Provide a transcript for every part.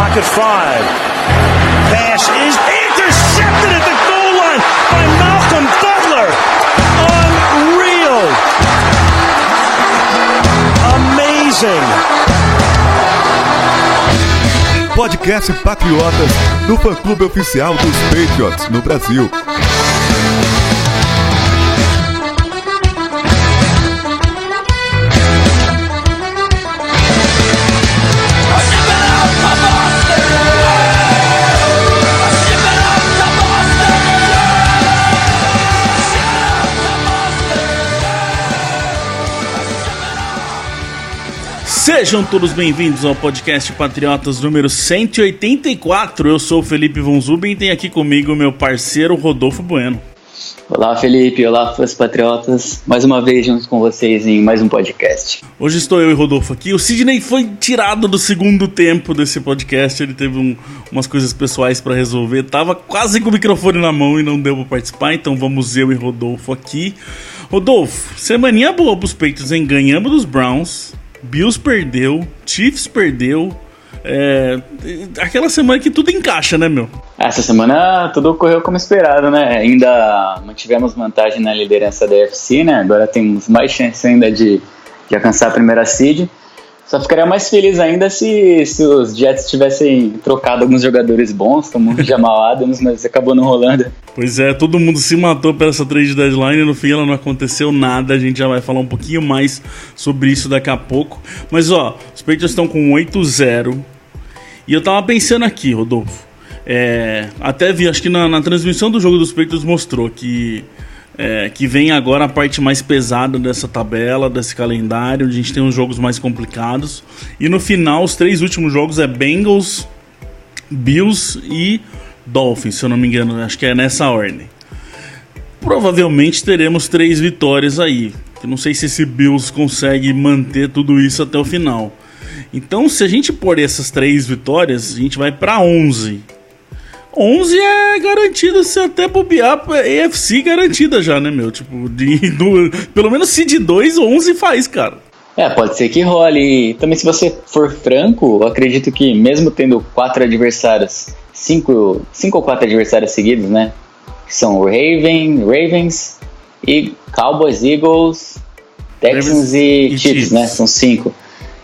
clock at 5. Pass is intercepted at the goal line by Malcolm Butler. Unreal. Amazing. Podcast Patriotas, do fã-clube oficial dos Patriots no Brasil. Sejam todos bem-vindos ao podcast Patriotas número 184. Eu sou o Felipe Von Zuben e tem aqui comigo o meu parceiro Rodolfo Bueno. Olá, Felipe. Olá, fãs patriotas. Mais uma vez junto com vocês em mais um podcast. Hoje estou eu e Rodolfo aqui. O Sidney foi tirado do segundo tempo desse podcast. Ele teve umas coisas pessoais para resolver. Tava quase com o microfone na mão e não deu para participar. Então vamos eu e Rodolfo aqui. Rodolfo, semaninha boa pros Patriots, hein? Ganhamos dos Browns. Bills perdeu, Chiefs perdeu, aquela semana que tudo encaixa, né, meu? Essa semana tudo ocorreu como esperado, né? Ainda mantivemos vantagem na liderança da AFC, né? Agora temos mais chance ainda de alcançar a primeira seed. Só ficaria mais feliz ainda se os Jets tivessem trocado alguns jogadores bons, como o Jamal Adams, mas acabou não rolando. Pois é, todo mundo se matou por essa trade deadline e no fim ela não aconteceu nada. A gente já vai falar um pouquinho mais sobre isso daqui a pouco. Mas ó, os Patriots estão com 8-0 e eu tava pensando aqui, Rodolfo, até vi, acho que na transmissão do jogo dos Patriots mostrou que vem agora a parte mais pesada dessa tabela, desse calendário. A gente tem uns jogos mais complicados. E no final, os 3 últimos jogos é Bengals, Bills e Dolphins, se eu não me engano. Acho que é nessa ordem. Provavelmente teremos 3 vitórias aí. Eu não sei se esse Bills consegue manter tudo isso até o final. Então, se a gente pôr essas 3 vitórias, a gente vai para 11. 11 é garantido, se até bobear, AFC garantida já, né, meu? Tipo, pelo menos se de 2, 11 faz, cara. Pode ser que role. E também, se você for franco, eu acredito que mesmo tendo 4 adversários, 5 ou 4 adversários seguidos, né? Que são o Ravens e Cowboys, Eagles, Texans e Chiefs, né? São 5.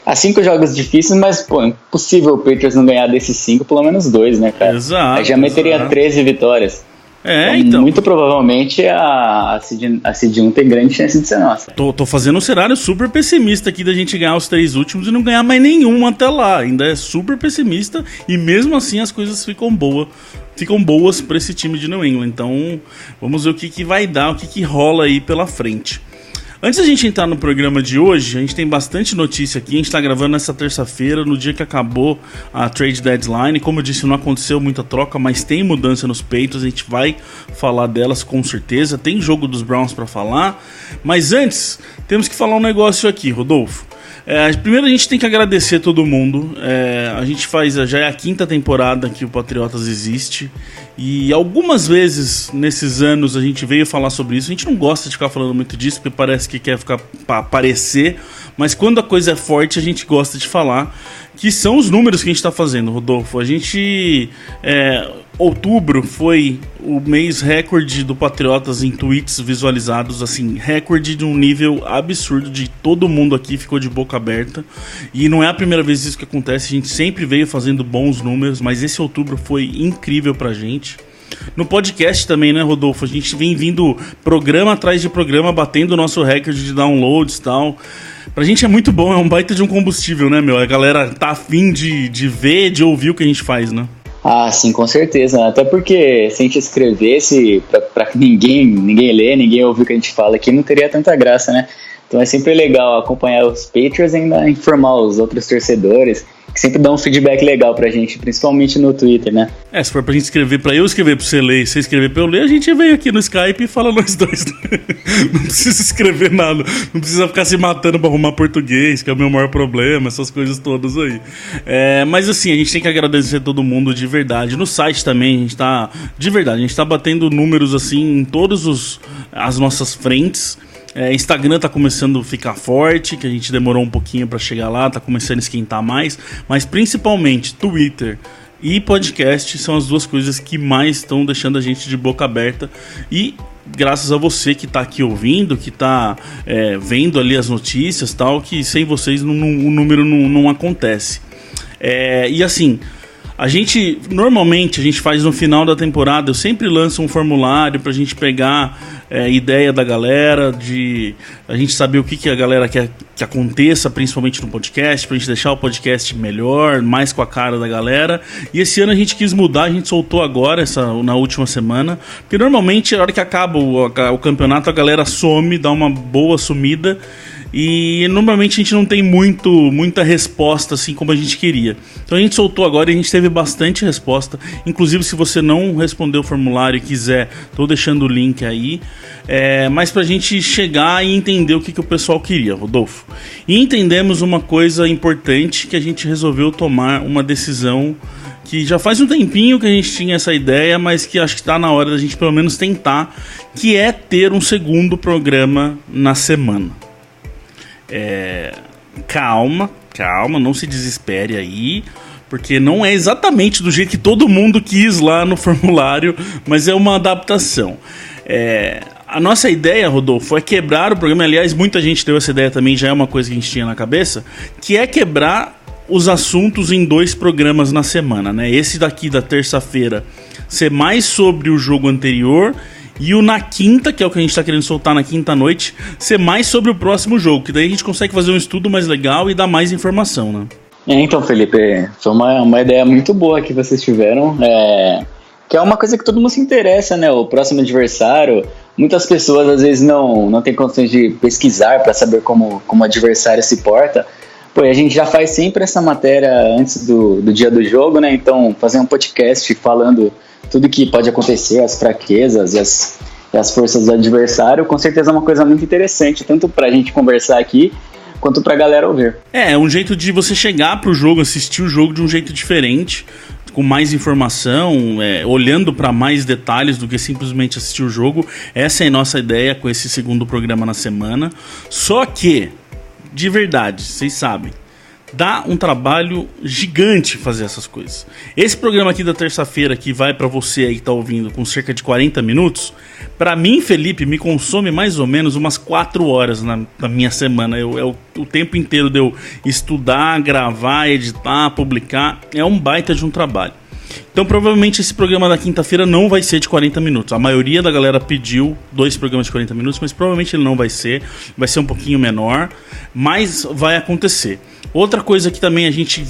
Há 5 jogos difíceis, mas, pô, é impossível o Patriots não ganhar desses 5, pelo menos 2, né, cara? Exato. Aí já meteria 13 vitórias. Então. Muito provavelmente a Seed 1 tem grande chance de ser nossa. Tô fazendo um cenário super pessimista aqui da gente ganhar os 3 últimos e não ganhar mais nenhum até lá. Ainda é super pessimista e mesmo assim as coisas ficam boas pra esse time de New England. Então, vamos ver o que vai dar, o que rola aí pela frente. Antes da gente entrar no programa de hoje, a gente tem bastante notícia aqui. A gente tá gravando nessa terça-feira, no dia que acabou a trade deadline. Como eu disse, não aconteceu muita troca, mas tem mudança nos Patriots. A gente vai falar delas com certeza. Tem jogo dos Browns pra falar. Mas antes, temos que falar um negócio aqui, Rodolfo. Primeiro a gente tem que agradecer todo mundo. A gente já é a 5ª temporada que o Patriotas existe. E algumas vezes nesses anos a gente veio falar sobre isso. A gente não gosta de ficar falando muito disso, porque parece que quer ficar para aparecer. Mas quando a coisa é forte, a gente gosta de falar. Que são os números que a gente está fazendo, Rodolfo. A gente... outubro foi o mês recorde do Patriotas em tweets visualizados, assim, recorde de um nível absurdo, de todo mundo aqui ficou de boca aberta. E não é a primeira vez isso que acontece, a gente sempre veio fazendo bons números, mas esse outubro foi incrível pra gente. No podcast também, né, Rodolfo? A gente vem vindo programa atrás de programa, batendo o nosso recorde de downloads e tal. Pra gente é muito bom, é um baita de um combustível, né, meu? A galera tá afim de ver, de ouvir o que a gente faz, né? Ah, sim, com certeza. Até porque se a gente escrevesse pra que ninguém lê, ninguém ouvir o que a gente fala aqui, não teria tanta graça, né? Então é sempre legal acompanhar os Patriots e ainda informar os outros torcedores, que sempre dão um feedback legal pra gente, principalmente no Twitter, né? Se for pra gente escrever pra eu escrever pra você ler e você escrever pra eu ler, a gente vem aqui no Skype e fala nós dois. Não precisa escrever nada, não precisa ficar se matando pra arrumar português, que é o meu maior problema, essas coisas todas aí. Mas assim, a gente tem que agradecer todo mundo de verdade. No site também, a gente tá, de verdade, a gente tá batendo números assim em todas as nossas frentes. Instagram tá começando a ficar forte, que a gente demorou um pouquinho para chegar lá, tá começando a esquentar mais, mas principalmente Twitter e podcast são as duas coisas que mais estão deixando a gente de boca aberta. E graças a você que tá aqui ouvindo, que tá vendo ali as notícias e tal, que sem vocês o número não acontece. E assim, normalmente a gente faz no final da temporada, eu sempre lanço um formulário pra gente pegar ideia da galera, de a gente saber o que a galera quer que aconteça, principalmente no podcast, pra gente deixar o podcast melhor, mais com a cara da galera. E esse ano a gente quis mudar, a gente soltou agora, na última semana, porque normalmente a hora que acaba o campeonato a galera some, dá uma boa sumida. E normalmente a gente não tem muita resposta assim como a gente queria. Então a gente soltou agora e a gente teve bastante resposta. Inclusive, se você não respondeu o formulário e quiser, tô deixando o link aí. Mas pra gente chegar e entender o que o pessoal queria, Rodolfo. E entendemos uma coisa importante, que a gente resolveu tomar uma decisão que já faz um tempinho que a gente tinha essa ideia, mas que acho que está na hora da gente pelo menos tentar, que é ter um segundo programa na semana. Calma, não se desespere aí, porque não é exatamente do jeito que todo mundo quis lá no formulário, mas é uma adaptação. A nossa ideia, Rodolfo, é quebrar o programa. Aliás, muita gente deu essa ideia também, já é uma coisa que a gente tinha na cabeça, que é quebrar os assuntos em 2 programas na semana, né? Esse daqui da terça-feira ser mais sobre o jogo anterior, e o na quinta, que é o que a gente tá querendo soltar na quinta noite, ser mais sobre o próximo jogo, que daí a gente consegue fazer um estudo mais legal e dar mais informação, né? Então, Felipe, foi uma ideia muito boa que vocês tiveram, que é uma coisa que todo mundo se interessa, né? O próximo adversário, muitas pessoas às vezes não têm condições de pesquisar para saber como o adversário se porta. Pô, e a gente já faz sempre essa matéria antes do dia do jogo, né? Então, fazer um podcast falando tudo que pode acontecer, as fraquezas e as forças do adversário, com certeza é uma coisa muito interessante, tanto pra gente conversar aqui, quanto pra galera ouvir. É um jeito de você chegar pro jogo, assistir o jogo de um jeito diferente, com mais informação, olhando para mais detalhes do que simplesmente assistir o jogo. Essa é a nossa ideia com esse segundo programa na semana. Só que, de verdade, vocês sabem, dá um trabalho gigante fazer essas coisas. Esse programa aqui da terça-feira, que vai pra você aí que tá ouvindo, com cerca de 40 minutos, pra mim, Felipe, me consome mais ou menos umas 4 horas na minha semana. O tempo inteiro de eu estudar, gravar, editar, publicar. É um baita de um trabalho. Então provavelmente esse programa da quinta-feira não vai ser de 40 minutos. A maioria da galera pediu 2 programas de 40 minutos, mas provavelmente ele não vai ser. Vai ser um pouquinho menor, mas vai acontecer. Outra coisa que também a gente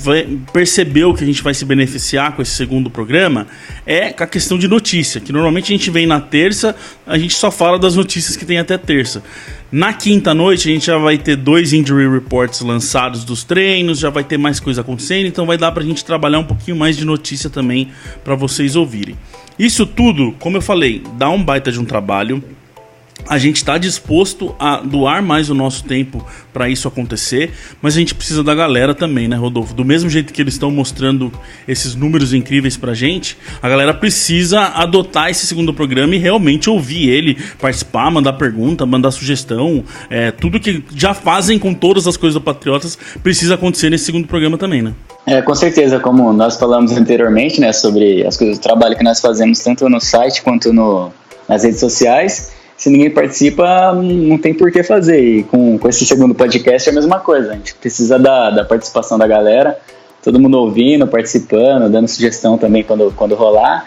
percebeu que a gente vai se beneficiar com esse segundo programa é a questão de notícia, que normalmente a gente vem na terça, a gente só fala das notícias que tem até terça. Na quinta noite a gente já vai ter 2 injury reports lançados dos treinos, já vai ter mais coisa acontecendo, então vai dar pra gente trabalhar um pouquinho mais de notícia também pra vocês ouvirem. Isso tudo, como eu falei, dá um baita de um trabalho. A gente está disposto a doar mais o nosso tempo para isso acontecer, mas a gente precisa da galera também, né, Rodolfo? Do mesmo jeito que eles estão mostrando esses números incríveis pra gente, a galera precisa adotar esse segundo programa e realmente ouvir ele, participar, mandar pergunta, mandar sugestão, tudo que já fazem com todas as coisas do Patriotas precisa acontecer nesse segundo programa também, né? Com certeza, como nós falamos anteriormente, né, sobre as coisas do trabalho que nós fazemos tanto no site quanto nas redes sociais. Se ninguém participa, não tem por que fazer. E com esse segundo podcast é a mesma coisa. A gente precisa da participação da galera, todo mundo ouvindo, participando, dando sugestão também quando rolar.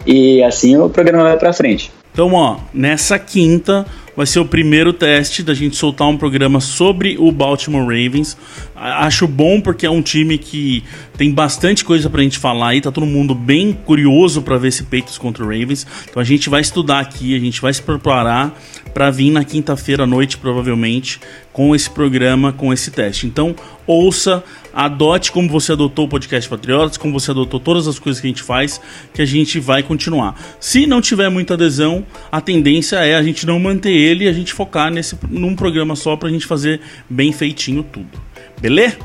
E assim o programa vai pra frente. Então, nessa quinta vai ser o primeiro teste da gente soltar um programa sobre o Baltimore Ravens. Acho bom porque é um time que tem bastante coisa pra gente falar aí, tá todo mundo bem curioso pra ver esse Patriots contra o Ravens. Então a gente vai estudar aqui, a gente vai se preparar pra vir na quinta-feira à noite, provavelmente, com esse programa, com esse teste. Então, ouça, adote como você adotou o podcast Patriotas, como você adotou todas as coisas que a gente faz, que a gente vai continuar. Se não tiver muita adesão, a tendência é a gente não manter ele e a gente focar num programa só pra gente fazer bem feitinho tudo. Beleza?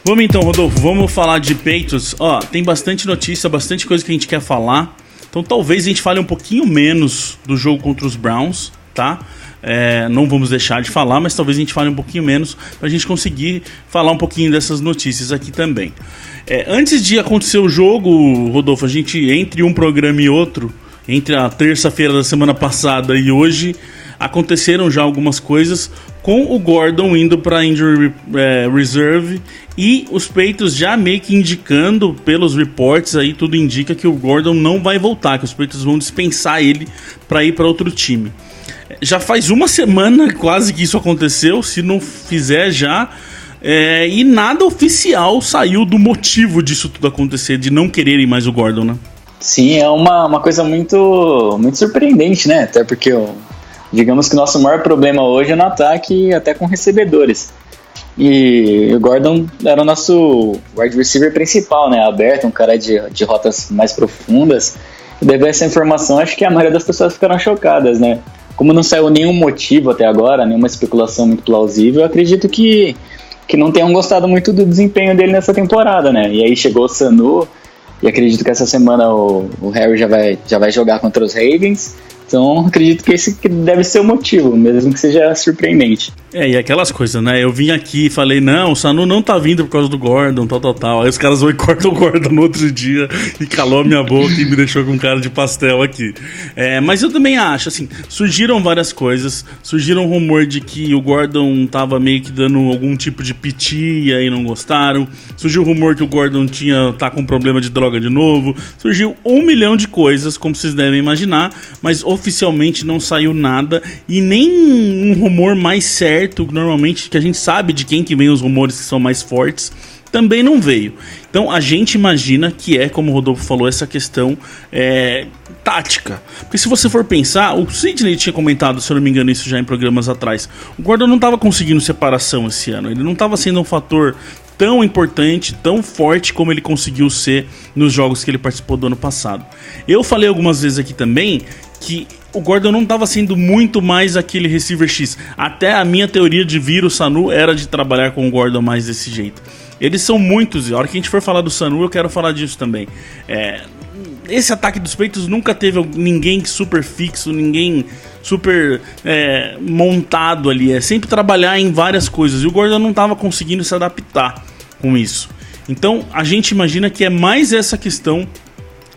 Vamos então, Rodolfo, vamos falar de Patriots. Ó, tem bastante notícia, bastante coisa que a gente quer falar. Então talvez a gente fale um pouquinho menos do jogo contra os Browns, tá? Não vamos deixar de falar, mas talvez a gente fale um pouquinho menos pra gente conseguir falar um pouquinho dessas notícias aqui também. Antes de acontecer o jogo, Rodolfo, a gente, entre um programa e outro, entre a terça-feira da semana passada e hoje, aconteceram já algumas coisas, com o Gordon indo para Injury Reserve e os Patriots já meio que indicando pelos reports aí, tudo indica que o Gordon não vai voltar, que os Patriots vão dispensar ele para ir para outro time. Já faz uma semana quase que isso aconteceu, se não fizer já, e nada oficial saiu do motivo disso tudo acontecer, de não quererem mais o Gordon, né? Sim, é uma coisa muito, muito surpreendente, né? Até porque digamos que o nosso maior problema hoje é no ataque, até com recebedores. E o Gordon era o nosso wide receiver principal, né? Aberto, um cara de rotas mais profundas. E devido a essa informação, acho que a maioria das pessoas ficaram chocadas, né? Como não saiu nenhum motivo até agora, nenhuma especulação muito plausível, eu acredito que não tenham gostado muito do desempenho dele nessa temporada, né? E aí chegou o Sanu, e acredito que essa semana o Harry já vai jogar contra os Ravens. Então, acredito que esse deve ser o motivo, mesmo que seja surpreendente. E aquelas coisas, né? Eu vim aqui e falei, não, o Sanu não tá vindo por causa do Gordon, tal. Aí os caras vão e cortam o Gordon no outro dia e calou a minha boca e me deixou com cara de pastel aqui. Mas eu também acho, assim, surgiram várias coisas. Surgiram um rumor de que o Gordon tava meio que dando algum tipo de piti e aí não gostaram. Surgiu o rumor que o Gordon tá com problema de droga de novo. Surgiu 1 milhão de coisas, como vocês devem imaginar, mas oficialmente não saiu nada e nem um rumor mais certo, normalmente que a gente sabe de quem que vem os rumores que são mais fortes, também não veio. Então a gente imagina que como o Rodolfo falou, essa questão tática. Porque se você for pensar, o Sidney tinha comentado, se eu não me engano, isso já em programas atrás, o Gordon não estava conseguindo separação esse ano, ele não estava sendo um fator tão importante, tão forte como ele conseguiu ser nos jogos que ele participou do ano passado. Eu falei algumas vezes aqui também que o Gordon não estava sendo muito mais aquele receiver X. Até a minha teoria de vir o Sanu era de trabalhar com o Gordon mais desse jeito. Eles são muitos, e a hora que a gente for falar do Sanu eu quero falar disso também. Esse ataque dos Patriots nunca teve ninguém super fixo, ninguém super montado ali. É sempre trabalhar em várias coisas. E o Gordon não estava conseguindo se adaptar com isso. Então a gente imagina que é mais essa questão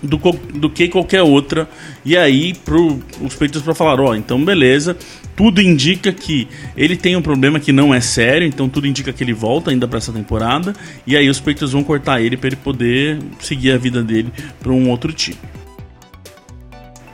do que qualquer outra. E aí os Patriots para falar, então beleza, tudo indica que ele tem um problema que não é sério, então tudo indica que ele volta ainda para essa temporada, e aí os Patriots vão cortar ele para ele poder seguir a vida dele para um outro time.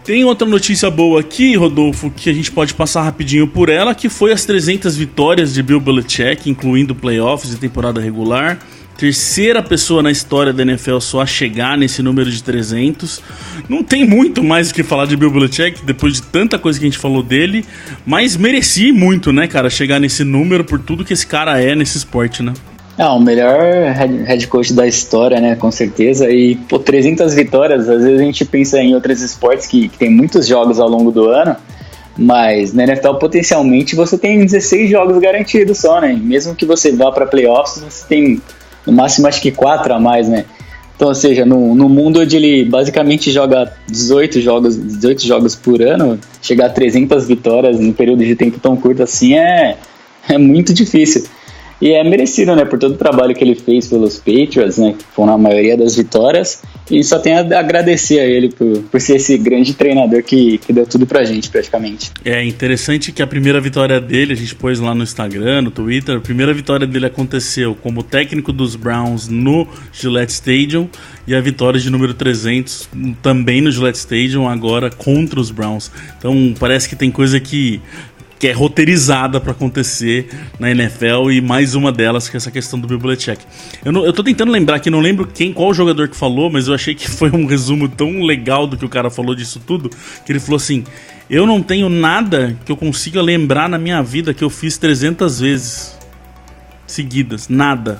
Tem outra notícia boa aqui, Rodolfo, que a gente pode passar rapidinho por ela, que foi as 300 vitórias de Bill Belichick, incluindo playoffs e temporada regular. Terceira pessoa na história da NFL só a chegar nesse número de 300. Não tem muito mais o que falar de Bill Belichick depois de tanta coisa que a gente falou dele, mas merecia muito, né, cara, chegar nesse número por tudo que esse cara é nesse esporte, né? O melhor head coach da história, né, com certeza. E 300 vitórias, às vezes a gente pensa em outros esportes que tem muitos jogos ao longo do ano, mas na NFL potencialmente você tem 16 jogos garantidos só, né? Mesmo que você vá para playoffs, você tem no máximo acho que 4 a mais, né? Então, ou seja, no mundo onde ele basicamente joga 18 jogos por ano, chegar a 300 vitórias em um período de tempo tão curto assim é muito difícil. E é merecido, né, por todo o trabalho que ele fez pelos Patriots, né, que foram a maioria das vitórias, e só tenho a agradecer a ele por ser esse grande treinador que deu tudo pra gente, praticamente. É interessante que a primeira vitória dele, a gente pôs lá no Instagram, no Twitter, a primeira vitória dele aconteceu como técnico dos Browns no Gillette Stadium, e a vitória de número 300 também no Gillette Stadium, agora contra os Browns. Então parece que tem coisa que é roteirizada para acontecer na NFL, e mais uma delas que é essa questão do Bill Belichick. Eu tô tentando lembrar aqui, não lembro qual jogador que falou, mas eu achei que foi um resumo tão legal do que o cara falou disso tudo, que ele falou assim: eu não tenho nada que eu consiga lembrar na minha vida que eu fiz 300 vezes seguidas, nada.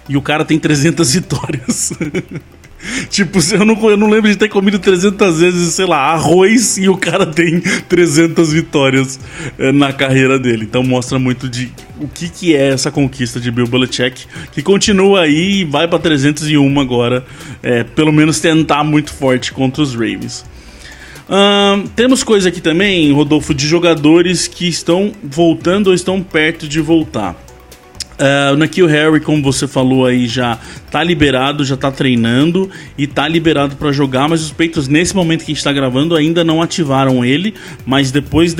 E o cara tem 300 vitórias. Tipo, eu não lembro de ter comido 300 vezes, sei lá, arroz e o cara tem 300 vitórias na carreira dele. Então mostra muito de o que é essa conquista de Bill Belichick, que continua aí e vai pra 301 agora, pelo menos tentar muito forte contra os Ravens. Temos coisa aqui também, Rodolfo, de jogadores que estão voltando ou estão perto de voltar. O N'Keal Harry, como você falou aí, já tá liberado, já tá treinando e tá liberado para jogar, mas os Patriots, nesse momento que a gente tá gravando, ainda não ativaram ele, mas depois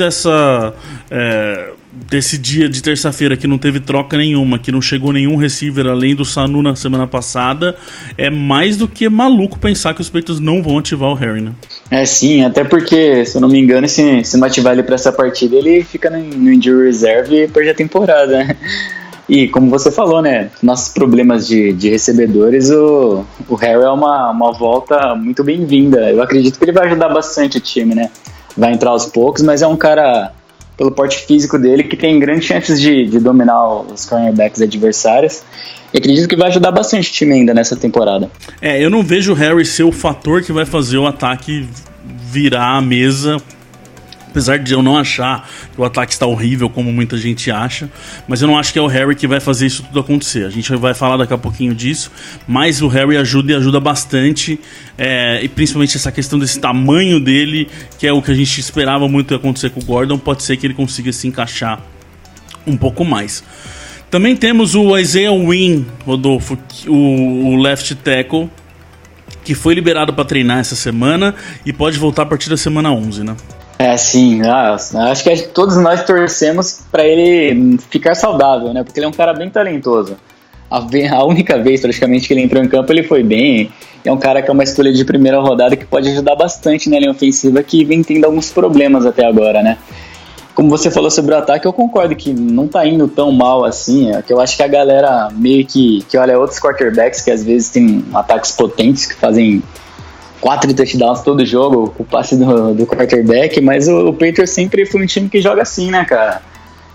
desse dia de terça-feira que não teve troca nenhuma, que não chegou nenhum receiver além do Sanu na semana passada, é mais do que maluco pensar que os Patriots não vão ativar o Harry, né? Sim, até porque, se eu não me engano, se não ativar ele pra essa partida, ele fica no injury reserve e perde a temporada, né? E como você falou, né, nossos problemas de recebedores, o Harry é uma volta muito bem-vinda. Eu acredito que ele vai ajudar bastante o time, né? Vai entrar aos poucos, mas é um cara, pelo porte físico dele, que tem grandes chances de dominar os cornerbacks adversários. E acredito que vai ajudar bastante o time ainda nessa temporada. Eu não vejo o Harry ser o fator que vai fazer o ataque virar a mesa. Apesar de eu não achar que o ataque está horrível, como muita gente acha, mas eu não acho que é o Harry que vai fazer isso tudo acontecer. A gente vai falar daqui a pouquinho disso, mas o Harry ajuda e ajuda bastante, e principalmente essa questão desse tamanho dele, que é o que a gente esperava muito acontecer com o Gordon, pode ser que ele consiga se encaixar um pouco mais. Também temos o Isaiah Wynn, Rodolfo, o left tackle, que foi liberado para treinar essa semana e pode voltar a partir da semana 11, né? Sim, acho que todos nós torcemos para ele ficar saudável, né? Porque ele é um cara bem talentoso. A única vez praticamente que ele entrou em campo, ele foi bem. É um cara que é uma escolha de primeira rodada que pode ajudar bastante na linha ofensiva, que vem tendo alguns problemas até agora, né? Como você falou sobre o ataque, eu concordo que não tá indo tão mal assim. Que eu acho que a galera meio que olha outros quarterbacks que às vezes tem ataques potentes que fazem 4 touchdowns todo jogo com o passe do quarterback, mas o Patriots sempre foi um time que joga assim, né, cara?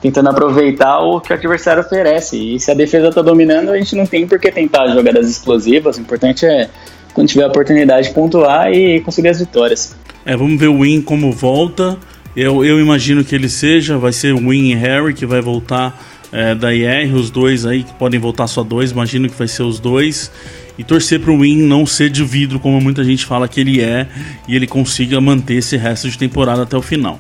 Tentando aproveitar o que o adversário oferece. E se a defesa tá dominando, a gente não tem por que tentar jogadas explosivas. O importante é, quando tiver a oportunidade, pontuar e conseguir as vitórias. Vamos ver o Wynn como volta. Eu imagino que ele vai ser o Wynn e Harry que vai voltar da IR, os dois aí, que podem voltar só 2, imagino que vai ser os 2. E torcer pro Wynn não ser de vidro, como muita gente fala que ele é, e ele consiga manter esse resto de temporada até o final.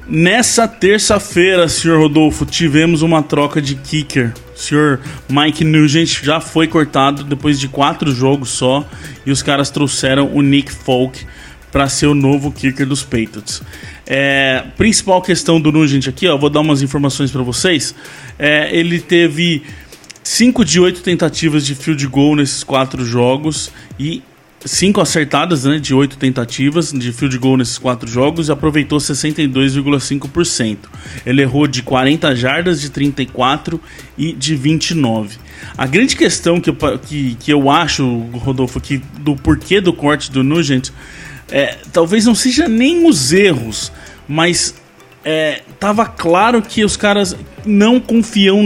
Nessa terça-feira, Sr. Rodolfo, tivemos uma troca de kicker. O Sr. Mike Nugent já foi cortado depois de 4 jogos só, e os caras trouxeram o Nick Folk para ser o novo kicker dos Patriots. Principal questão do Nugent aqui, vou dar umas informações para vocês. Ele teve 5 de 8 tentativas de field goal nesses 4 jogos e 5 acertadas, né, de 8 tentativas de field goal nesses 4 jogos e aproveitou 62,5%. Ele errou de 40 jardas, de 34 e de 29. A grande questão que eu acho, Rodolfo, do porquê do corte do Nugent, talvez não seja nem os erros, mas tava claro que os caras não confiavam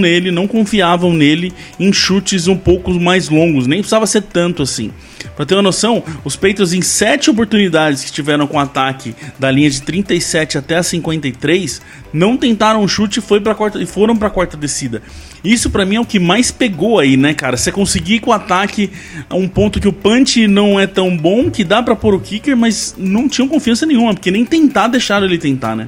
nele em chutes um pouco mais longos, nem precisava ser tanto assim. Pra ter uma noção, os Patriots em 7 oportunidades que tiveram com ataque da linha de 37 até a 53, não tentaram um chute e foram pra quarta descida. Isso pra mim é o que mais pegou aí, né, cara? Você conseguir com o ataque a um ponto que o punch não é tão bom, que dá pra pôr o kicker, mas não tinham confiança nenhuma, porque nem deixaram ele tentar, né?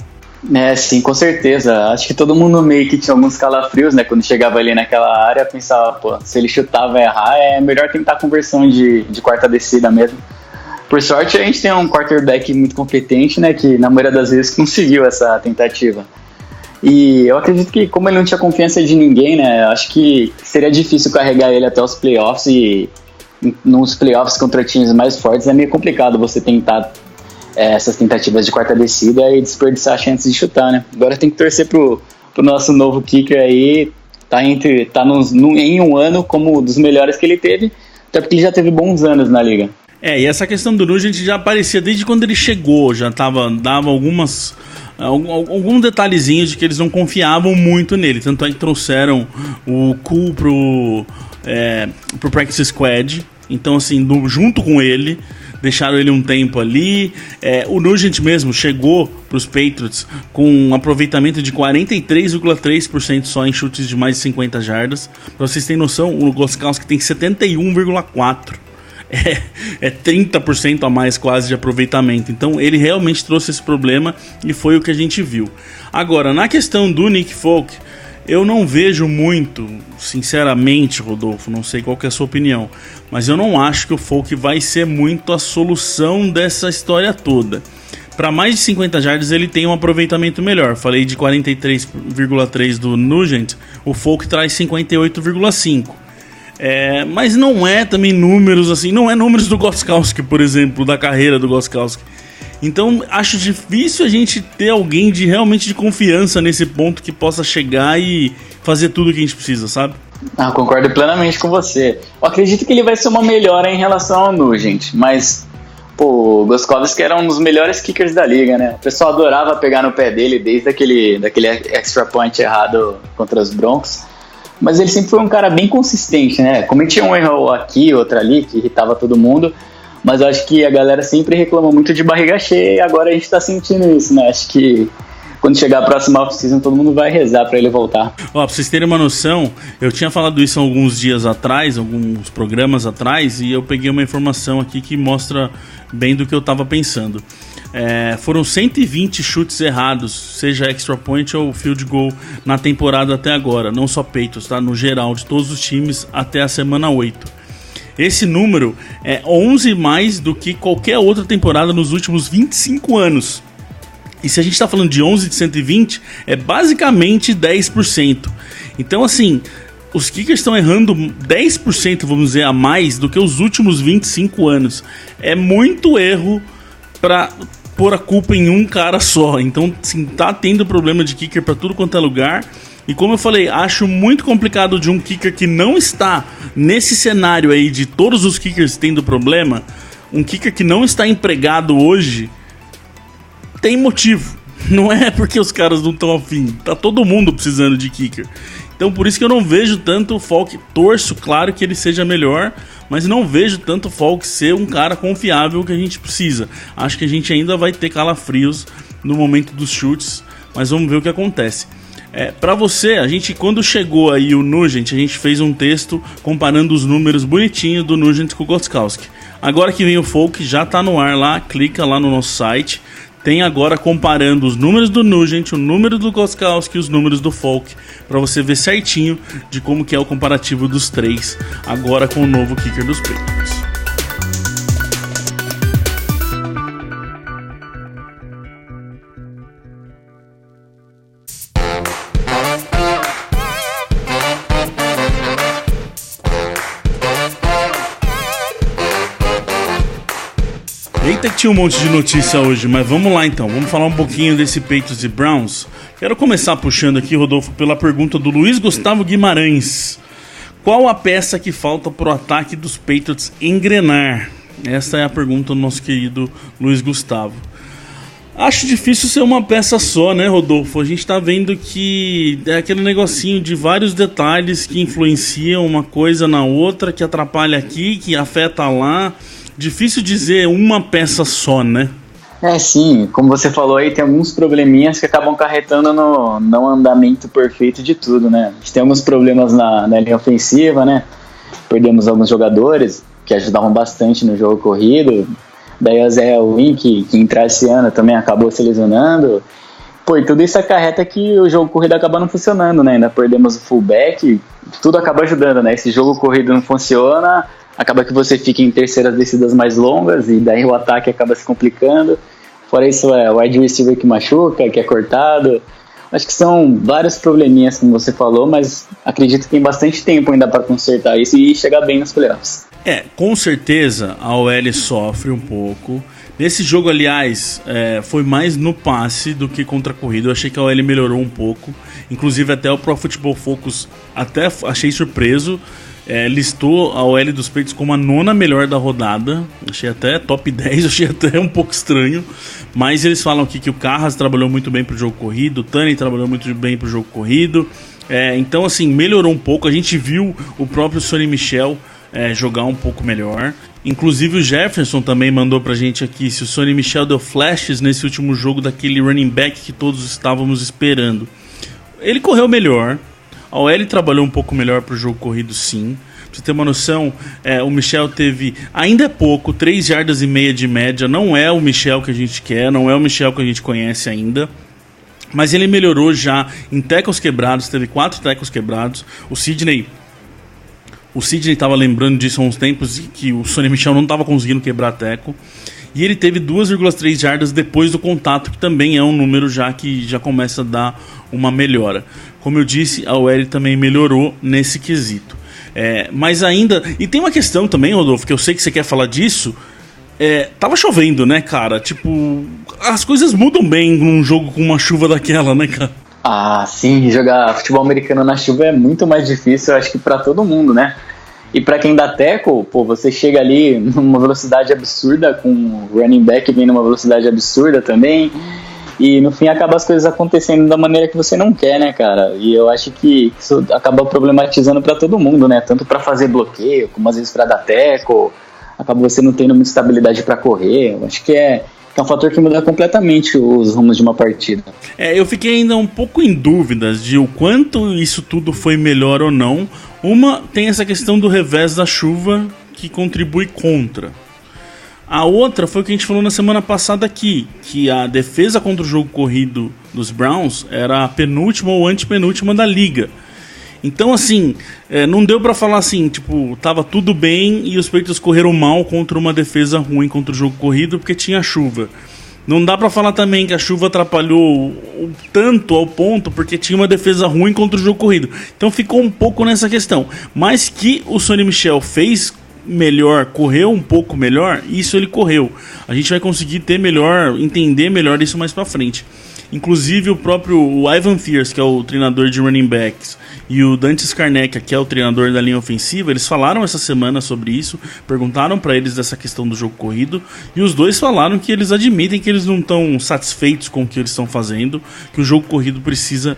Sim, com certeza. Acho que todo mundo meio que tinha alguns calafrios, né? Quando chegava ali naquela área, pensava, se ele chutar vai errar, é melhor tentar a conversão de quarta descida mesmo. Por sorte, a gente tem um quarterback muito competente, né? Que na maioria das vezes conseguiu essa tentativa. E eu acredito que, como ele não tinha confiança de ninguém, né? Acho que seria difícil carregar ele até os playoffs, e nos playoffs contra times mais fortes é meio complicado você tentar essas tentativas de quarta descida e desperdiçar a chance de chutar, né? Agora tem que torcer pro nosso novo kicker aí, em um ano como um dos melhores que ele teve, até porque ele já teve bons anos na liga. E essa questão do Nugent já aparecia desde quando ele chegou, dava alguns detalhezinhos de que eles não confiavam muito nele, tanto é que trouxeram o Cool pro practice squad, Então, assim, junto com ele, deixaram ele um tempo ali. O Nugent mesmo chegou para os Patriots com um aproveitamento de 43,3% só em chutes de mais de 50 jardas. Para vocês terem noção, o Gostkowski tem 71,4%. É 30% a mais quase de aproveitamento. Então ele realmente trouxe esse problema e foi o que a gente viu. Agora, na questão do Nick Folk, eu não vejo muito, sinceramente, Rodolfo, não sei qual que é a sua opinião, mas eu não acho que o Folk vai ser muito a solução dessa história toda. Para mais de 50 jardas ele tem um aproveitamento melhor. Falei de 43,3% do Nugent, o Folk traz 58,5%. Mas não é também números assim, não é números do Gostkowski, por exemplo, da carreira do Gostkowski. Então acho difícil a gente ter alguém realmente de confiança nesse ponto que possa chegar e fazer tudo o que a gente precisa, sabe? Concordo plenamente com você. Eu acredito que ele vai ser uma melhora em relação ao Nugent, mas o Gostkowski era um dos melhores kickers da liga, né? O pessoal adorava pegar no pé dele desde daquele extra point errado contra os Broncos. Mas ele sempre foi um cara bem consistente, né? Cometia um erro aqui, outro ali, que irritava todo mundo. Mas eu acho que a galera sempre reclama muito de barriga cheia e agora a gente tá sentindo isso, né? Acho que quando chegar a próxima off-season todo mundo vai rezar pra ele voltar. Pra vocês terem uma noção, eu tinha falado isso alguns dias atrás, alguns programas atrás, e eu peguei uma informação aqui que mostra bem do que eu tava pensando. Foram 120 chutes errados, seja extra point ou field goal, na temporada até agora. Não só Patriots, tá? No geral, de todos os times até a semana 8. Esse número é 11 mais do que qualquer outra temporada nos últimos 25 anos. E se a gente está falando de 11 de 120, é basicamente 10%. Então, assim, os kickers estão errando 10%, vamos dizer, a mais do que os últimos 25 anos. É muito erro para pôr a culpa em um cara só. Então, sim, tá tendo problema de kicker para tudo quanto é lugar. E como eu falei, acho muito complicado de um kicker que não está nesse cenário aí de todos os kickers tendo problema, um kicker que não está empregado hoje, tem motivo. Não é porque os caras não estão afim, tá todo mundo precisando de kicker. Então por isso que eu não vejo tanto o Folk, torço, claro que ele seja melhor, mas não vejo tanto o Folk ser um cara confiável que a gente precisa. Acho que a gente ainda vai ter calafrios no momento dos chutes, mas vamos ver o que acontece. Pra você, a gente, quando chegou aí o Nugent, a gente fez um texto comparando os números bonitinhos do Nugent com o Gostkowski. Agora que vem o Folk, já tá no ar lá, clica lá no nosso site. Tem agora comparando os números do Nugent, o número do Gostkowski e os números do Folk, para você ver certinho de como que é o comparativo dos três, agora com o novo kicker dos Patriots. Eita que tinha um monte de notícia hoje, mas vamos lá então, vamos falar um pouquinho desse Patriots e Browns. Quero começar puxando aqui, Rodolfo, pela pergunta do Luiz Gustavo Guimarães. Qual a peça que falta pro ataque dos Patriots engrenar? Essa é a pergunta do nosso querido Luiz Gustavo. Acho difícil ser uma peça só, né, Rodolfo? A gente tá vendo que é aquele negocinho de vários detalhes que influenciam uma coisa na outra, que atrapalha aqui, que afeta lá. Difícil dizer uma peça só, né? Sim, como você falou aí, tem alguns probleminhas que acabam acarretando no não andamento perfeito de tudo, né? A gente tem alguns problemas na linha ofensiva, né? Perdemos alguns jogadores que ajudavam bastante no jogo corrido. Daí o Zé Win, que entrar esse ano também acabou se lesionando. E tudo isso acarreta que o jogo corrido acaba não funcionando, né? Ainda perdemos o fullback, tudo acaba ajudando, né? Esse jogo corrido não funciona, acaba que você fica em terceiras descidas mais longas e daí o ataque acaba se complicando. Fora isso, o wide receiver que machuca, que é cortado. Acho que são vários probleminhas, como você falou, mas acredito que tem bastante tempo ainda para consertar isso e chegar bem nos playoffs. Com certeza a OL sofre um pouco. Nesse jogo, aliás, foi mais no passe do que contra a corrida. Eu achei que a OL melhorou um pouco. Inclusive até o Pro Football Focus até achei surpreso. Listou a OL dos Patriots como a 9ª melhor da rodada. Achei até top 10, achei até um pouco estranho. Mas eles falam aqui que o Carras trabalhou muito bem pro jogo corrido, o Tunney trabalhou muito bem pro jogo corrido. Então, assim, melhorou um pouco. A gente viu o próprio Sonny Michel jogar um pouco melhor. Inclusive o Jefferson também mandou pra gente aqui se o Sonny Michel deu flashes nesse último jogo daquele running back que todos estávamos esperando. Ele correu melhor, a OL trabalhou um pouco melhor pro jogo corrido, sim. Pra você ter uma noção, o Michel teve, ainda é pouco, 3,5 jardas de média. Não é o Michel que a gente quer, não é o Michel que a gente conhece ainda. Mas ele melhorou já em tackles quebrados, teve 4 tackles quebrados. O Sidney estava lembrando disso há uns tempos, que o Sonny Michel não estava conseguindo quebrar tackle. E ele teve 2,3 jardas depois do contato, que também é um número já que já começa a dar uma melhora. Como eu disse, a OL também melhorou nesse quesito. Mas ainda... E tem uma questão também, Rodolfo, que eu sei que você quer falar disso. Tava chovendo, né, cara? Tipo, as coisas mudam bem num jogo com uma chuva daquela, né, cara? Ah, sim, jogar futebol americano na chuva é muito mais difícil, eu acho que pra todo mundo, né? E pra quem dá tackle, pô, você chega ali numa velocidade absurda, com o running back vem numa velocidade absurda também, e no fim acaba as coisas acontecendo da maneira que você não quer, né, cara? E eu acho que isso acaba problematizando pra todo mundo, né? Tanto pra fazer bloqueio, como às vezes pra dar tackle, acaba você não tendo muita estabilidade pra correr. Eu acho que é um fator que muda completamente os rumos de uma partida. Eu fiquei ainda um pouco em dúvidas de o quanto isso tudo foi melhor ou não. Uma, tem essa questão do revés da chuva que contribui contra. A outra foi o que a gente falou na semana passada aqui, que a defesa contra o jogo corrido dos Browns era a penúltima ou antepenúltima da liga. Então, assim, não deu pra falar assim, tipo, tava tudo bem e os Patriots correram mal contra uma defesa ruim contra o jogo corrido porque tinha chuva. Não dá pra falar também que a chuva atrapalhou tanto ao ponto porque tinha uma defesa ruim contra o jogo corrido. Então ficou um pouco nessa questão. Mas que o Sonny Michel fez melhor, correu um pouco melhor, isso ele correu. A gente vai conseguir entender melhor isso mais pra frente. Inclusive o Ivan Fierce, que é o treinador de running backs, e o Dante Scarnecchia, que é o treinador da linha ofensiva, eles falaram essa semana sobre isso, perguntaram para eles dessa questão do jogo corrido, e os dois falaram que eles admitem que eles não estão satisfeitos com o que eles estão fazendo, que o jogo corrido precisa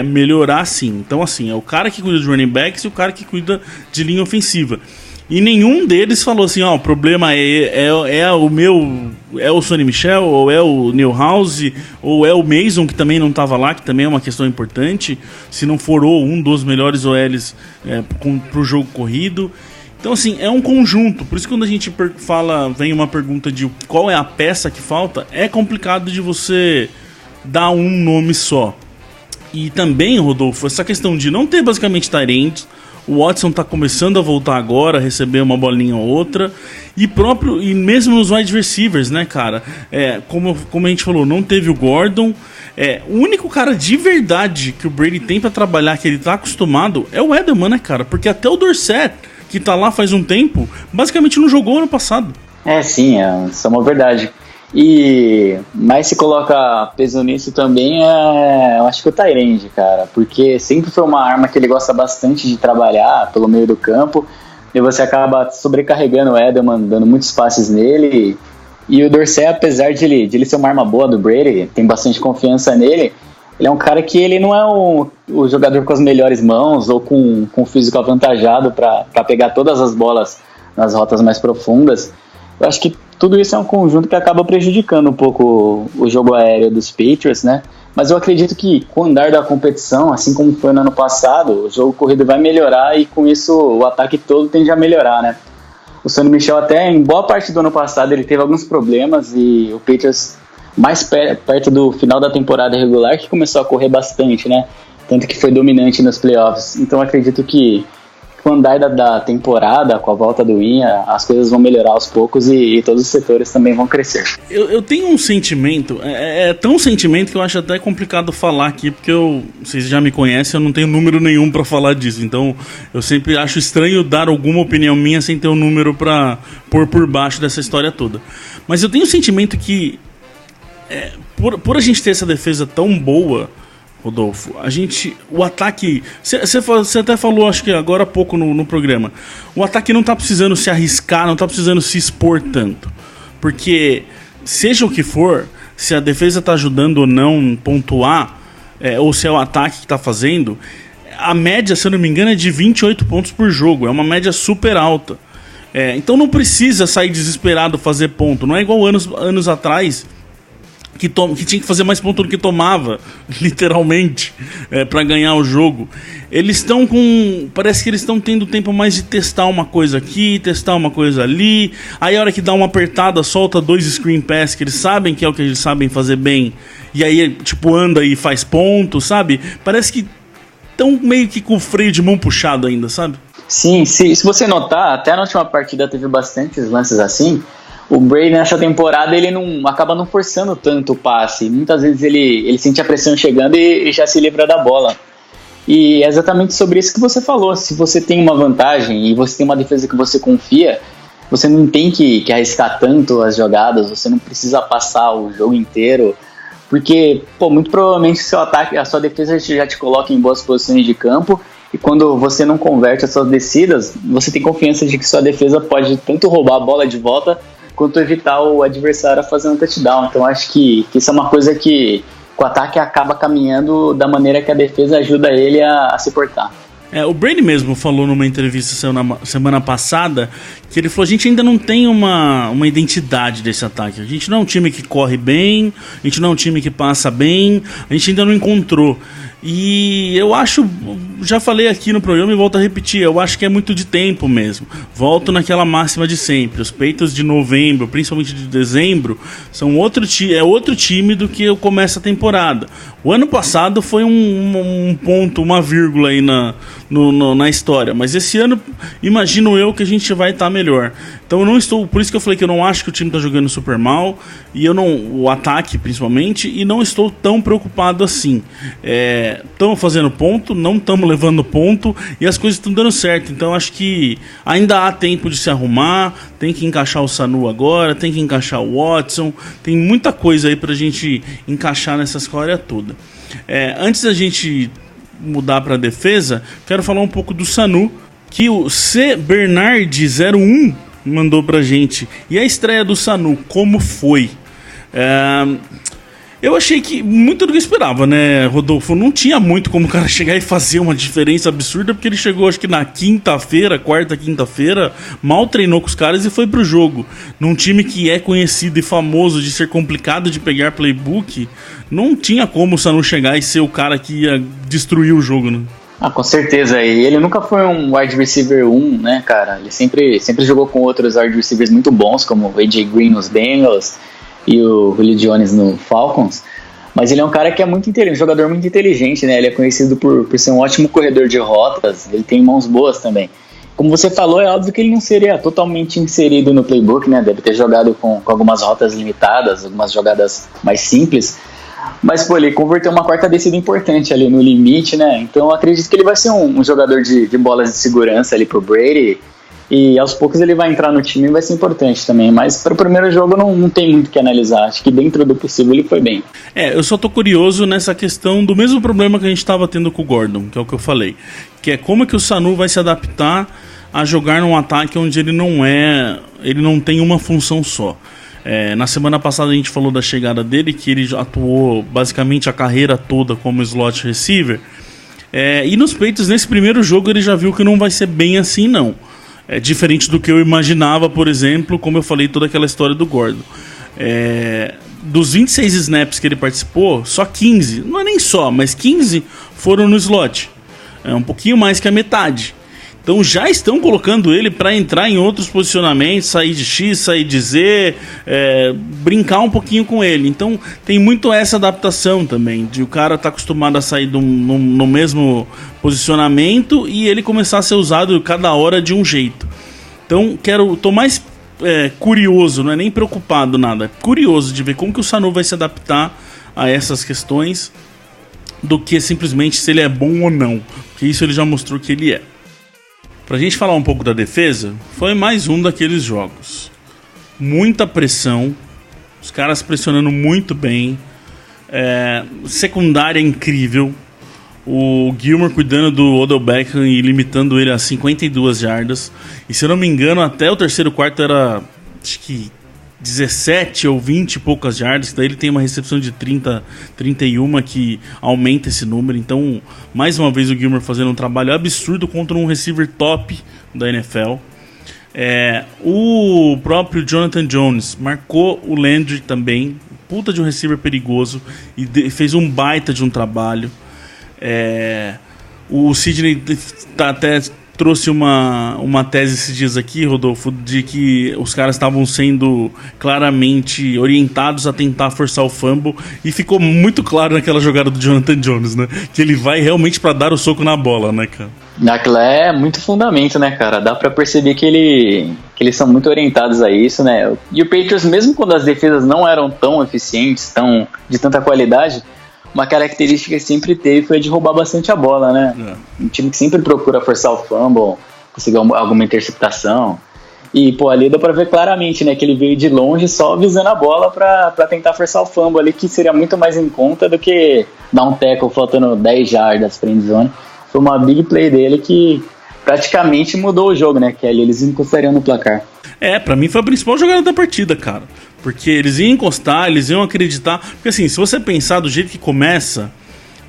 melhorar sim. Então assim, é o cara que cuida de running backs e o cara que cuida de linha ofensiva. E nenhum deles falou assim, o problema é o Sonny Michel, ou é o Newhouse, ou é o Mason, que também não estava lá, que também é uma questão importante, se não for um dos melhores OLs pro jogo corrido. Então assim, é um conjunto, por isso que quando a gente vem uma pergunta de qual é a peça que falta, é complicado de você dar um nome só. E também, Rodolfo, essa questão de não ter basicamente tight ends. O Watson tá começando a voltar agora, a receber uma bolinha ou outra. E mesmo nos wide receivers, né, cara? Como a gente falou, não teve o Gordon. O único cara de verdade que o Brady tem pra trabalhar, que ele tá acostumado, é o Edelman, né, cara? Porque até o Dorsett, que tá lá faz um tempo, basicamente não jogou ano passado. Sim, isso é uma verdade. Mas se coloca peso nisso também, eu acho que o tight end, cara, porque sempre foi uma arma que ele gosta bastante de trabalhar pelo meio do campo, e você acaba sobrecarregando o Edelman, dando muitos passes nele, e o Dorsett, apesar de ele ser uma arma boa do Brady, tem bastante confiança nele, ele é um cara que ele não é o jogador com as melhores mãos, ou com o físico avantajado para pegar todas as bolas nas rotas mais profundas. Eu acho que tudo isso é um conjunto que acaba prejudicando um pouco o jogo aéreo dos Patriots, né? Mas eu acredito que com o andar da competição, assim como foi no ano passado, o jogo corrido vai melhorar e com isso o ataque todo tende a melhorar, né? O Sonny Michel até em boa parte do ano passado ele teve alguns problemas e o Patriots mais perto do final da temporada regular que começou a correr bastante, né? Tanto que foi dominante nos playoffs. Então eu acredito que com o andar da temporada, com a volta do Inha, as coisas vão melhorar aos poucos e todos os setores também vão crescer. Eu tenho um sentimento, tão sentimento que eu acho até complicado falar aqui, porque vocês já me conhecem, eu não tenho número nenhum pra falar disso, então eu sempre acho estranho dar alguma opinião minha sem ter um número pra pôr por baixo dessa história toda. Mas eu tenho um sentimento que, por a gente ter essa defesa tão boa, Rodolfo, o ataque, você até falou, acho que agora há pouco no programa, o ataque não tá precisando se arriscar, não tá precisando se expor tanto, porque seja o que for, se a defesa tá ajudando ou não pontuar, ou se é o ataque que tá fazendo, a média, se eu não me engano, é de 28 pontos por jogo. É uma média super alta. Então não precisa sair desesperado fazer ponto. Não é igual anos atrás, que tinha que fazer mais ponto do que tomava, literalmente, para ganhar o jogo. Eles estão parece que eles estão tendo tempo mais de testar uma coisa aqui, testar uma coisa ali. Aí a hora que dá uma apertada, solta 2 screen pass, que eles sabem que é o que eles sabem fazer bem. E aí, tipo, anda e faz ponto, sabe? Parece que estão meio que com o freio de mão puxado ainda, sabe? Sim, se você notar, até na última partida teve bastantes lances assim. O Brady nessa temporada ele acaba não forçando tanto o passe. Muitas vezes ele sente a pressão chegando e já se livra da bola. E é exatamente sobre isso que você falou. Se você tem uma vantagem e você tem uma defesa que você confia, você não tem que arriscar tanto as jogadas, você não precisa passar o jogo inteiro. Porque, muito provavelmente seu ataque, a sua defesa já te coloca em boas posições de campo. E quando você não converte as suas descidas, você tem confiança de que sua defesa pode tanto roubar a bola de volta quanto evitar o adversário a fazer um touchdown. Então acho que isso é uma coisa que o ataque acaba caminhando da maneira que a defesa ajuda ele a se portar. O Brady mesmo falou numa entrevista semana passada que ele falou: a gente ainda não tem uma identidade desse ataque. A gente não é um time que corre bem, a gente não é um time que passa bem, a gente ainda não encontrou. E eu acho, já falei aqui no programa e volto a repetir, eu acho que é muito de tempo mesmo. Volto naquela máxima de sempre. Os Patriots de novembro, principalmente de dezembro, são outro time do que eu começo a temporada. O ano passado foi um ponto, uma vírgula aí na história, mas esse ano imagino eu que a gente vai estar melhor. Então eu não estou, por isso que eu falei que eu não acho que o time está jogando super mal, e o ataque principalmente, e não estou tão preocupado assim. Estamos fazendo ponto, não estamos levando ponto, e as coisas estão dando certo. Então acho que ainda há tempo de se arrumar. Tem que encaixar o Sanu agora, tem que encaixar o Watson, tem muita coisa aí pra gente encaixar nessa história toda. Antes da gente mudar para a defesa, quero falar um pouco do Sanu, que o C. Bernard01 mandou pra gente. E a estreia do Sanu, como foi? Eu achei que muito do que eu esperava, né, Rodolfo? Não tinha muito como o cara chegar e fazer uma diferença absurda, porque ele chegou acho que na quarta quinta-feira, mal treinou com os caras e foi pro jogo. Num time que é conhecido e famoso de ser complicado de pegar playbook, não tinha como o Sanu chegar e ser o cara que ia destruir o jogo, né? Com certeza. E ele nunca foi um wide receiver 1, né, cara? Ele sempre jogou com outros wide receivers muito bons, como o AJ Green nos Bengals e o Julio Jones no Falcons. Mas ele é um cara que é muito inteligente, um jogador muito inteligente, né? Ele é conhecido por ser um ótimo corredor de rotas, ele tem mãos boas também. Como você falou, é óbvio que ele não seria totalmente inserido no playbook, né? Deve ter jogado com algumas rotas limitadas, algumas jogadas mais simples. Mas, ele converteu uma quarta descida importante ali no limite, né? Então eu acredito que ele vai ser um jogador de bolas de segurança ali pro Brady. E aos poucos ele vai entrar no time e vai ser importante também. Mas para o primeiro jogo não tem muito o que analisar. Acho que dentro do possível ele foi bem. Eu só tô curioso nessa questão do mesmo problema que a gente estava tendo com o Gordon, que é o que eu falei. Que é como que o Sanu vai se adaptar a jogar num ataque onde ele não tem uma função só. Na semana passada a gente falou da chegada dele, que ele atuou basicamente a carreira toda como slot receiver. E nos Patriots, nesse primeiro jogo, ele já viu que não vai ser bem assim, não. É diferente do que eu imaginava, por exemplo, como eu falei, toda aquela história do Gordon. Dos 26 snaps que ele participou, só 15, não é nem só, mas 15 foram no slot. É um pouquinho mais que a metade. Então já estão colocando ele para entrar em outros posicionamentos, sair de X, sair de Z, brincar um pouquinho com ele. Então tem muito essa adaptação também, de o cara estar acostumado a sair no mesmo posicionamento e ele começar a ser usado cada hora de um jeito. Então tô mais curioso, não é nem preocupado nada, curioso de ver como que o Sanu vai se adaptar a essas questões, do que simplesmente se ele é bom ou não, porque isso ele já mostrou que ele é. Pra gente falar um pouco da defesa, foi mais um daqueles jogos. Muita pressão, os caras pressionando muito bem, secundária incrível, o Gilmore cuidando do Odell Beckham e limitando ele a 52 jardas. E se eu não me engano, até o terceiro quarto era, acho que 17 ou 20 e poucas jardas, daí ele tem uma recepção de 30, 31 que aumenta esse número. Então, mais uma vez o Gilmore fazendo um trabalho absurdo contra um receiver top da NFL. O próprio Jonathan Jones marcou o Landry também, puta de um receiver perigoso, e fez um baita de um trabalho. O Sidney até trouxe uma tese esses dias aqui, Rodolfo, de que os caras estavam sendo claramente orientados a tentar forçar o fumble, e ficou muito claro naquela jogada do Jonathan Jones, né? Que ele vai realmente pra dar o soco na bola, né, cara? Aquilo é muito fundamento, né, cara? Dá pra perceber que eles são muito orientados a isso, né? E o Patriots, mesmo quando as defesas não eram tão eficientes, de tanta qualidade, uma característica que sempre teve foi de roubar bastante a bola, né? Um time que sempre procura forçar o fumble, conseguir alguma interceptação. E, pô, ali dá pra ver claramente, né, que ele veio de longe só visando a bola pra tentar forçar o fumble ali, que seria muito mais em conta do que dar um tackle faltando 10 jardas pra endzone. Foi uma big play dele que praticamente mudou o jogo, né? Que ali eles encostariam no placar. Pra mim foi a principal jogada da partida, cara. Porque eles iam encostar, eles iam acreditar. Porque assim, se você pensar do jeito que começa,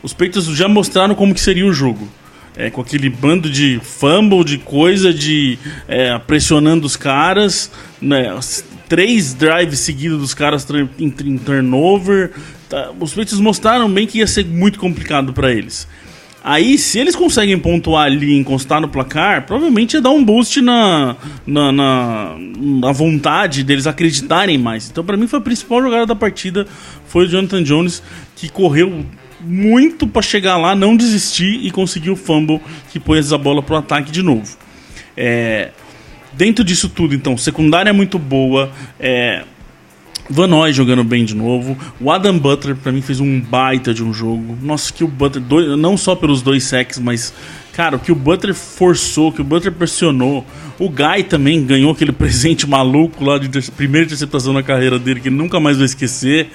os Patriots já mostraram como que seria o jogo. Com aquele bando de fumble, de coisa, pressionando os caras, né? 3 drives seguidos dos caras em turnover. Tá? Os Patriots mostraram bem que ia ser muito complicado para eles. Aí, se eles conseguem pontuar ali e encostar no placar, provavelmente ia dar um boost na vontade deles acreditarem mais. Então, pra mim, foi a principal jogada da partida. Foi o Jonathan Jones, que correu muito pra chegar lá, não desistir e conseguir o fumble que pôs a bola pro ataque de novo. Dentro disso tudo, então, secundária é muito boa. Van Noy jogando bem de novo. O Adam Butler, pra mim, fez um baita de um jogo. Nossa, que o Butler, não só pelos 2 sacks, mas, cara, o que o Butler forçou, o que o Butler pressionou. O Guy também ganhou aquele presente maluco lá de primeira interceptação na carreira dele, que ele nunca mais vai esquecer.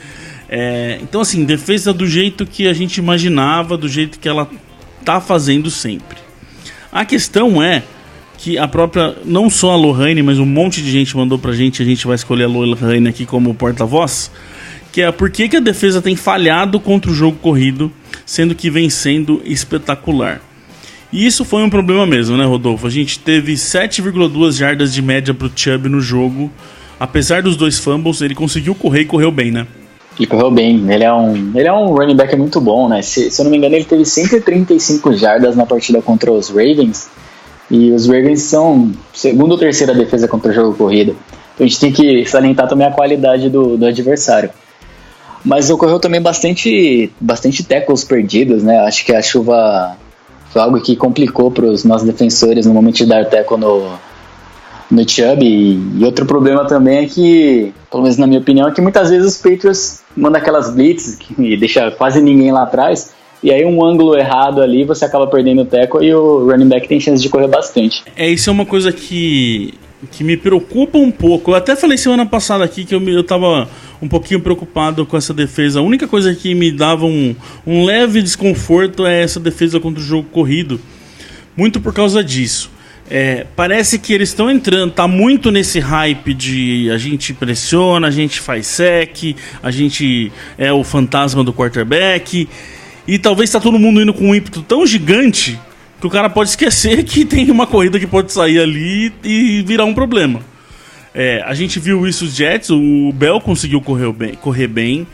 Então, assim, defesa do jeito que a gente imaginava, do jeito que ela tá fazendo sempre. A questão é que a própria, não só a Lohane, mas um monte de gente mandou pra gente, a gente vai escolher a Lohane aqui como porta-voz, que é por que a defesa tem falhado contra o jogo corrido, sendo que vem sendo espetacular. E isso foi um problema mesmo, né, Rodolfo? A gente teve 7,2 jardas de média pro Chubb no jogo. Apesar dos 2 fumbles, ele conseguiu correr e correu bem, né? E correu bem. Ele é um running back muito bom, né? Se eu não me engano, ele teve 135 jardas na partida contra os Ravens. E os Ravens são segunda ou terceira defesa contra o jogo corrido. Então a gente tem que salientar também a qualidade do adversário. Mas ocorreu também bastante tackles perdidos, né? Acho que a chuva foi algo que complicou para os nossos defensores no momento de dar tackle no Chubb. E outro problema também é que, pelo menos na minha opinião, é que muitas vezes os Patriots mandam aquelas blitz que deixa quase ninguém lá atrás. E aí um ângulo errado ali, você acaba perdendo o tackle e o running back tem chance de correr bastante. Isso é uma coisa que me preocupa um pouco. Eu até falei semana passada aqui que eu tava um pouquinho preocupado com essa defesa. A única coisa que me dava um leve desconforto é essa defesa contra o jogo corrido. Muito por causa disso. Parece que eles estão entrando, tá muito nesse hype de a gente pressiona, a gente faz sec, a gente é o fantasma do quarterback. E talvez tá todo mundo indo com um ímpeto tão gigante que o cara pode esquecer que tem uma corrida que pode sair ali e virar um problema. A gente viu isso os Jets, o Bell conseguiu correr bem.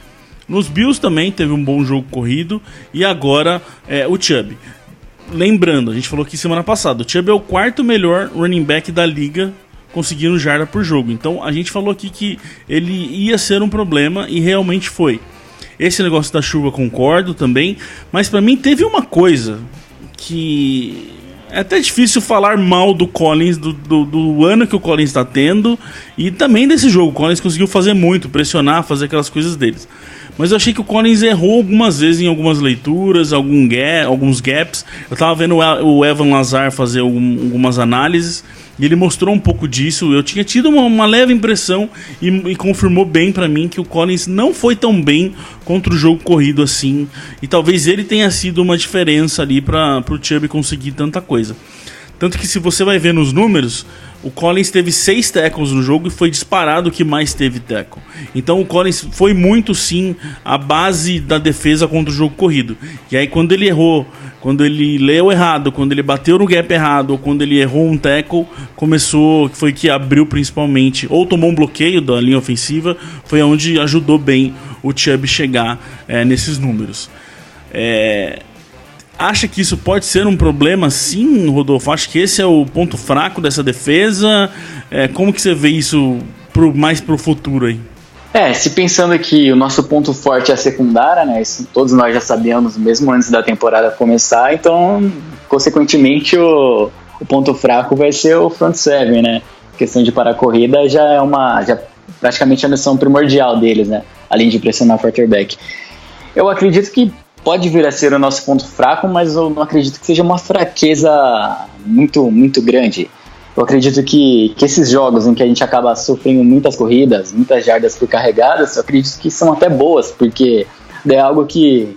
Nos Bills também teve um bom jogo corrido. E agora o Chubb. Lembrando, a gente falou aqui semana passada, o Chubb é o 4º melhor running back da liga conseguindo jarda por jogo. Então a gente falou aqui que ele ia ser um problema e realmente foi. Esse negócio da chuva concordo também, mas pra mim teve uma coisa que é até difícil falar mal do Collins, do ano que o Collins está tendo e também desse jogo. O Collins conseguiu fazer muito, pressionar, fazer aquelas coisas deles. Mas eu achei que o Collins errou algumas vezes em algumas leituras, alguns gaps. Eu tava vendo o Evan Lazar fazer algumas análises e ele mostrou um pouco disso. Eu tinha tido uma leve impressão e confirmou bem pra mim que o Collins não foi tão bem contra o jogo corrido assim. E talvez ele tenha sido uma diferença ali pro Chubb conseguir tanta coisa. Tanto que se você vai ver nos números, o Collins teve 6 tackles no jogo e foi disparado o que mais teve tackle. Então o Collins foi muito sim a base da defesa contra o jogo corrido. E aí quando ele errou, quando ele leu errado, quando ele bateu no gap errado, ou quando ele errou um tackle, foi que abriu principalmente, ou tomou um bloqueio da linha ofensiva, foi onde ajudou bem o Chubb chegar nesses números. Acha que isso pode ser um problema? Sim, Rodolfo. Acho que esse é o ponto fraco dessa defesa. Como que você vê isso mais pro futuro aí? Se pensando que o nosso ponto forte é a secundária, né? Isso todos nós já sabíamos mesmo antes da temporada começar. Então, consequentemente, o ponto fraco vai ser o front seven, né? A questão de parar a corrida já é praticamente a missão primordial deles, né? Além de pressionar o quarterback. Eu acredito que pode vir a ser o nosso ponto fraco, mas eu não acredito que seja uma fraqueza muito, muito grande. Eu acredito que esses jogos em que a gente acaba sofrendo muitas corridas, muitas jardas por carregadas, eu acredito que são até boas, porque é algo que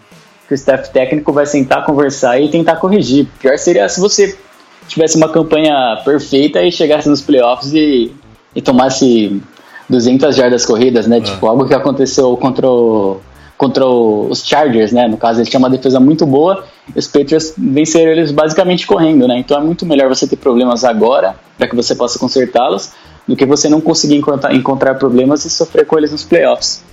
o staff técnico vai sentar, conversar e tentar corrigir. Pior seria se você tivesse uma campanha perfeita e chegasse nos playoffs e tomasse 200 jardas corridas, né? Tipo, algo que aconteceu contra os Chargers, né? No caso, eles tinham uma defesa muito boa e os Patriots venceram eles basicamente correndo, né? Então é muito melhor você ter problemas agora para que você possa consertá-los do que você não conseguir encontrar problemas e sofrer com eles nos playoffs.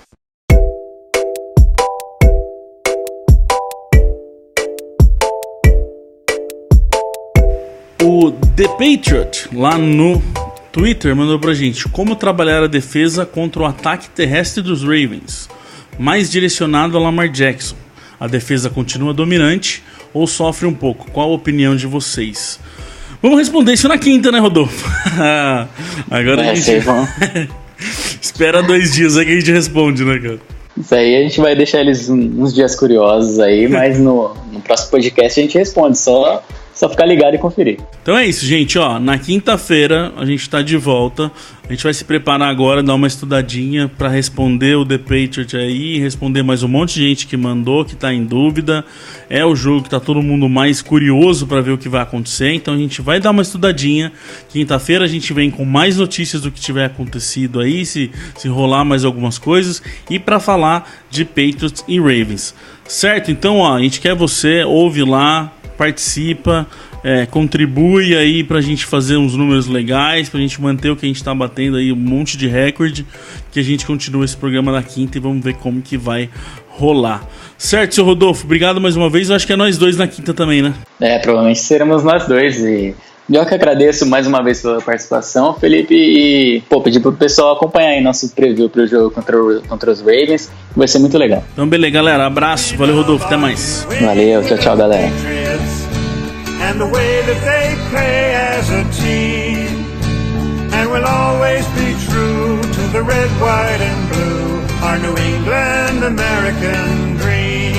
O The Patriot, lá no Twitter, mandou pra gente: como trabalhar a defesa contra o ataque terrestre dos Ravens, mais direcionado a Lamar Jackson. A defesa continua dominante ou sofre um pouco? Qual a opinião de vocês? Vamos responder isso na quinta, né, Rodolfo? Agora a gente espera 2 dias aí que a gente responde, né, cara? Isso aí a gente vai deixar eles uns dias curiosos aí, mas no próximo podcast a gente responde, só ficar ligado e conferir. Então é isso, gente, na quinta-feira a gente tá de volta. A gente vai se preparar agora, dar uma estudadinha pra responder o The Patriot aí, responder mais um monte de gente que mandou, que tá em dúvida. É o jogo que tá todo mundo mais curioso pra ver o que vai acontecer, então a gente vai dar uma estudadinha. Quinta-feira a gente vem com mais notícias do que tiver acontecido aí, se rolar mais algumas coisas, e pra falar de Patriots e Ravens. Certo? Então, a gente quer você, ouve lá, participa, contribui aí pra gente fazer uns números legais, pra gente manter o que a gente tá batendo aí, um monte de recorde, que a gente continua esse programa na quinta e vamos ver como que vai rolar. Certo, seu Rodolfo? Obrigado mais uma vez. Eu acho que é nós dois na quinta também, né? Provavelmente seremos nós dois. E eu que agradeço mais uma vez pela participação, Felipe, e pedir pro pessoal acompanhar aí nosso preview pro jogo contra os Ravens, que vai ser muito legal. Então beleza, galera, abraço, valeu, Rodolfo, até mais. Valeu, tchau, galera. And the way that they play as a team, and will always be true to the red, white and blue, our New England American dream.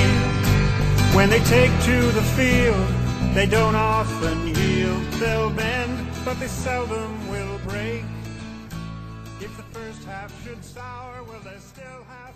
When they take to the field, they don't often yield. They'll bend, but they seldom will break. If the first half should sour, well, there's still half